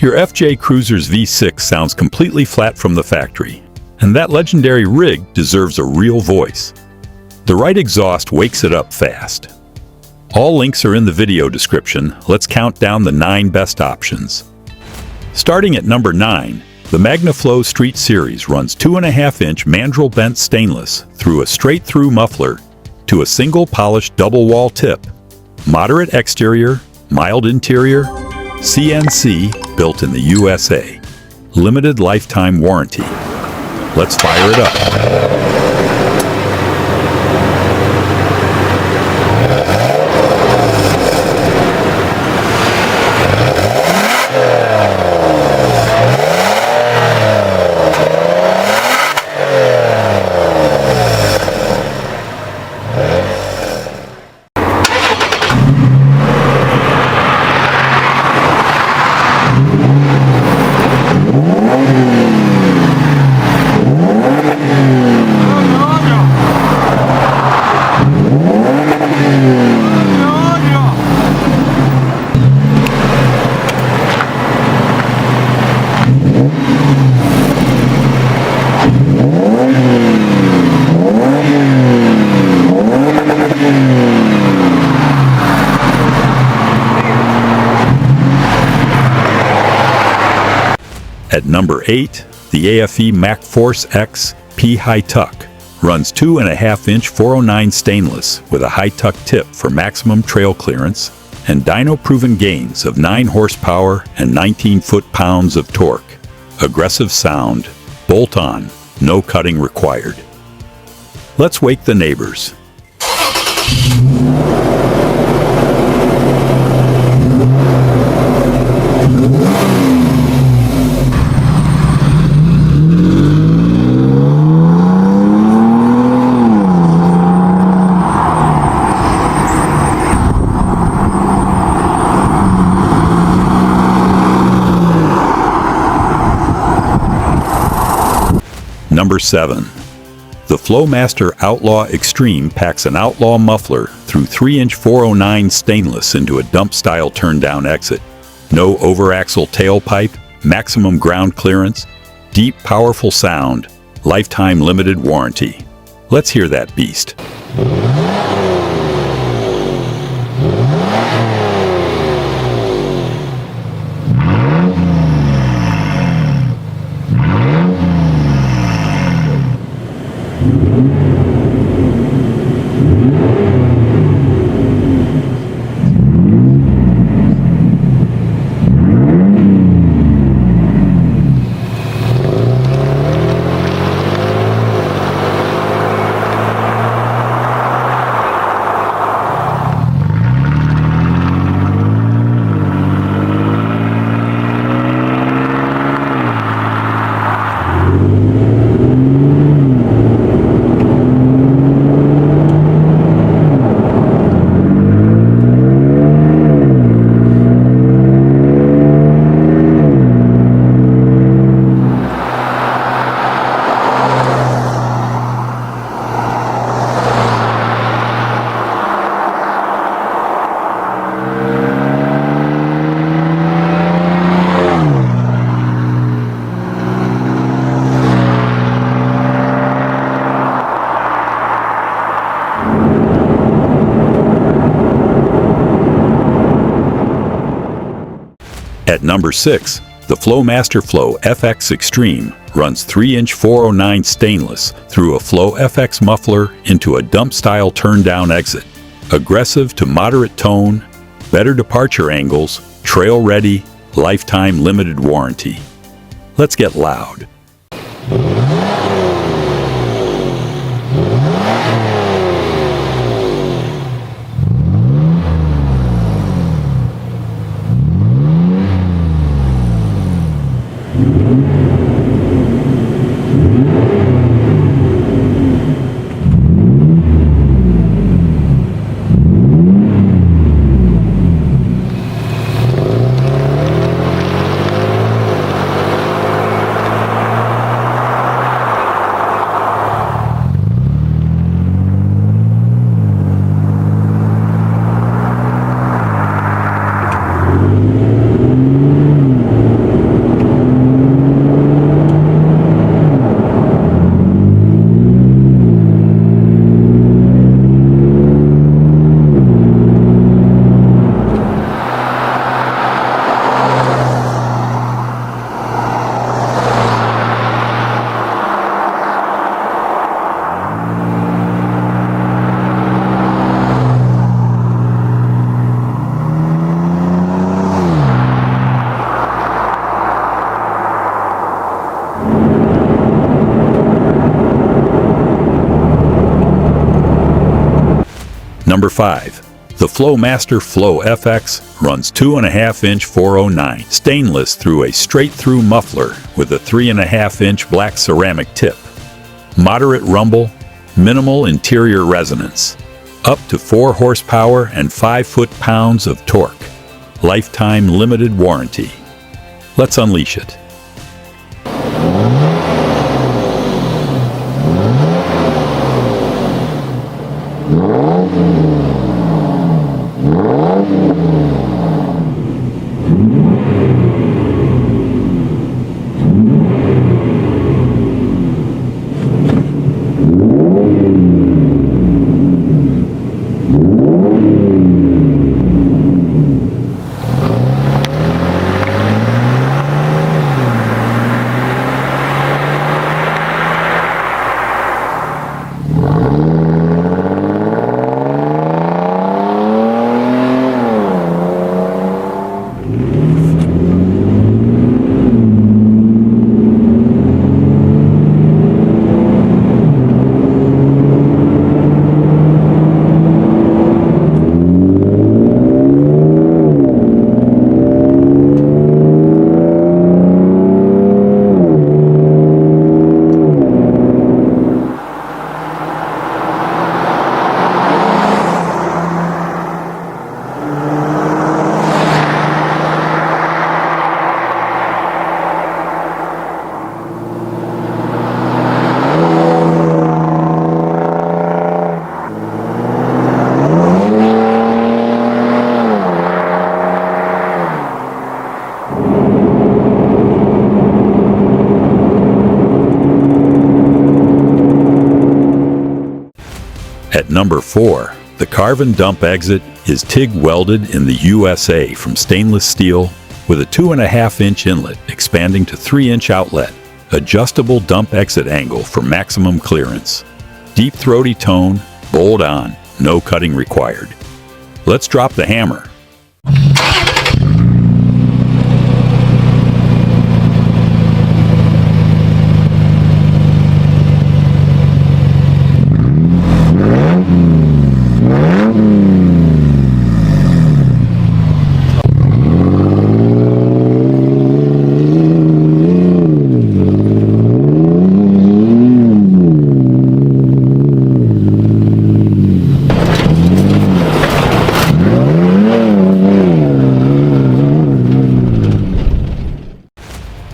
Your FJ Cruiser's V6 sounds completely flat from the factory, and that legendary rig deserves a real voice. The right exhaust wakes it up fast. All links are in the video description. Let's count down the 9 best options. Starting at number 9, the MagnaFlow Street Series runs 2.5-inch mandrel bent stainless through a straight-through muffler to a single polished double-wall tip. Moderate exterior, mild interior, CNC, built in the USA. Limited lifetime warranty. Let's fire it up. At number 8, the AFE MACH Force X P High Tuck runs 2.5-inch 409 stainless with a high tuck tip for maximum trail clearance and dyno-proven gains of 9 horsepower and 19 foot-pounds of torque. Aggressive sound, bolt-on, no cutting required. Let's wake the neighbors. Number 7. The Flowmaster Outlaw Extreme packs an Outlaw muffler through 3-inch 409 stainless into a dump-style turn-down exit. No over-axle tailpipe, maximum ground clearance, deep, powerful sound, lifetime limited warranty. Let's hear that beast. At number 6, the Flowmaster FlowFX Extreme runs 3-inch 409 stainless through a FlowFX muffler into a dump-style turn-down exit. Aggressive to moderate tone, better departure angles, trail-ready, lifetime limited warranty. Let's get loud. Number 5. The Flowmaster FlowFX runs 2.5-inch 409 stainless through a straight-through muffler with a 3.5-inch black ceramic tip. Moderate rumble, minimal interior resonance. Up to 4 horsepower and 5 foot-pounds of torque. Lifetime limited warranty. Let's unleash it. At number 4, the Carven dump exit is TIG welded in the USA from stainless steel with a 2.5-inch inlet expanding to 3-inch outlet, adjustable dump exit angle for maximum clearance. Deep throaty tone, bolt on, no cutting required. Let's drop the hammer.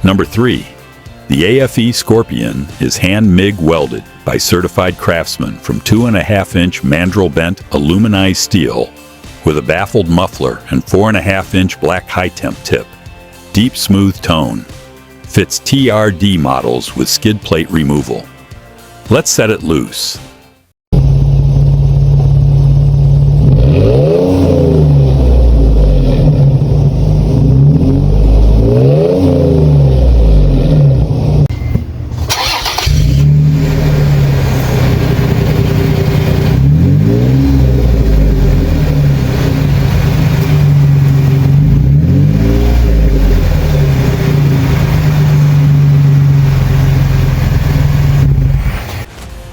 Number 3. The AFE Scorpion is hand MIG welded by certified craftsmen from 2.5-inch mandrel bent aluminized steel with a baffled muffler and 4.5-inch black high temp tip. Deep smooth tone. Fits TRD models with skid plate removal. Let's set it loose.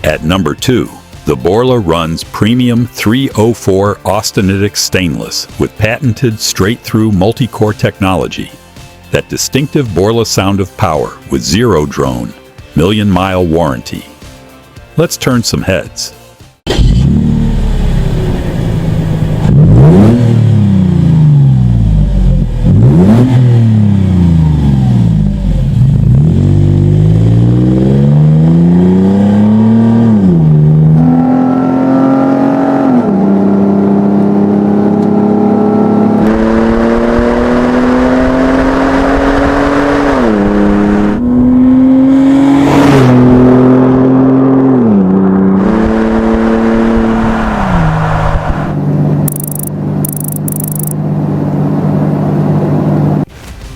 At number 2, the Borla runs premium 304 austenitic stainless with patented straight-through multi-core technology. That distinctive Borla sound of power with zero drone, million-mile warranty. Let's turn some heads.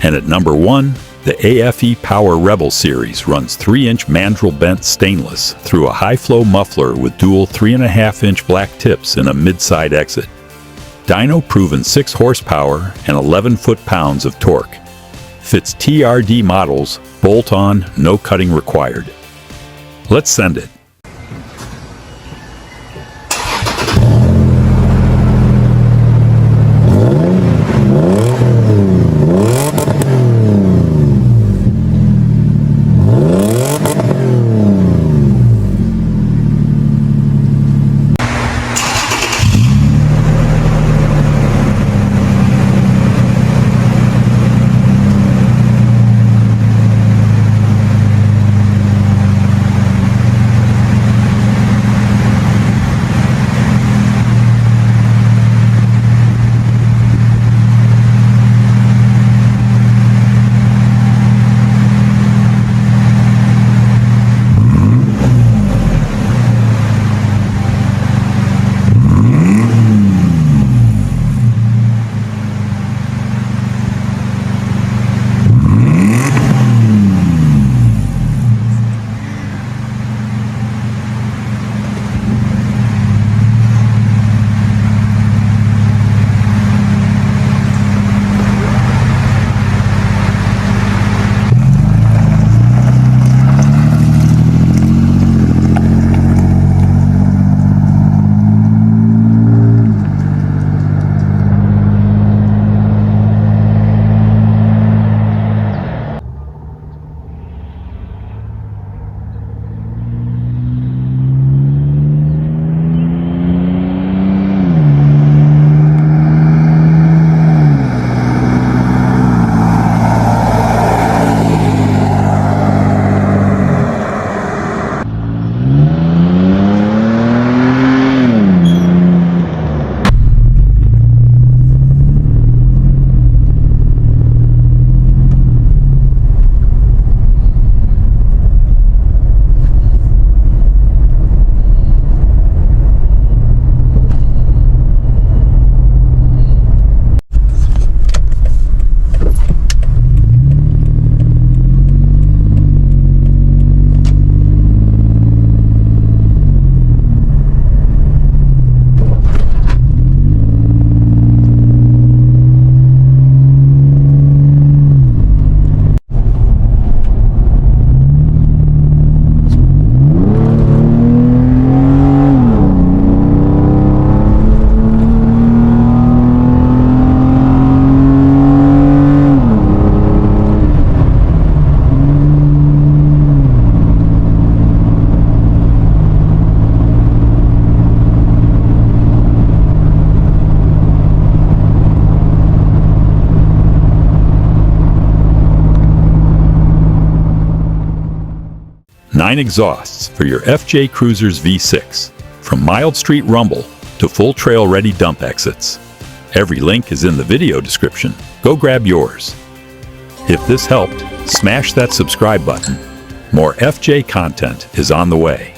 And at number 1, the AFE Power Rebel series runs 3-inch mandrel bent stainless through a high-flow muffler with dual 3.5-inch black tips in a mid-side exit. Dyno-proven 6 horsepower and 11 foot-pounds of torque. Fits TRD models, bolt-on, no cutting required. Let's send it. 9 exhausts for your FJ Cruiser's V6, from mild street rumble to full trail-ready dump exits. Every link is in the video description. Go grab yours. If this helped, smash that subscribe button. More FJ content is on the way.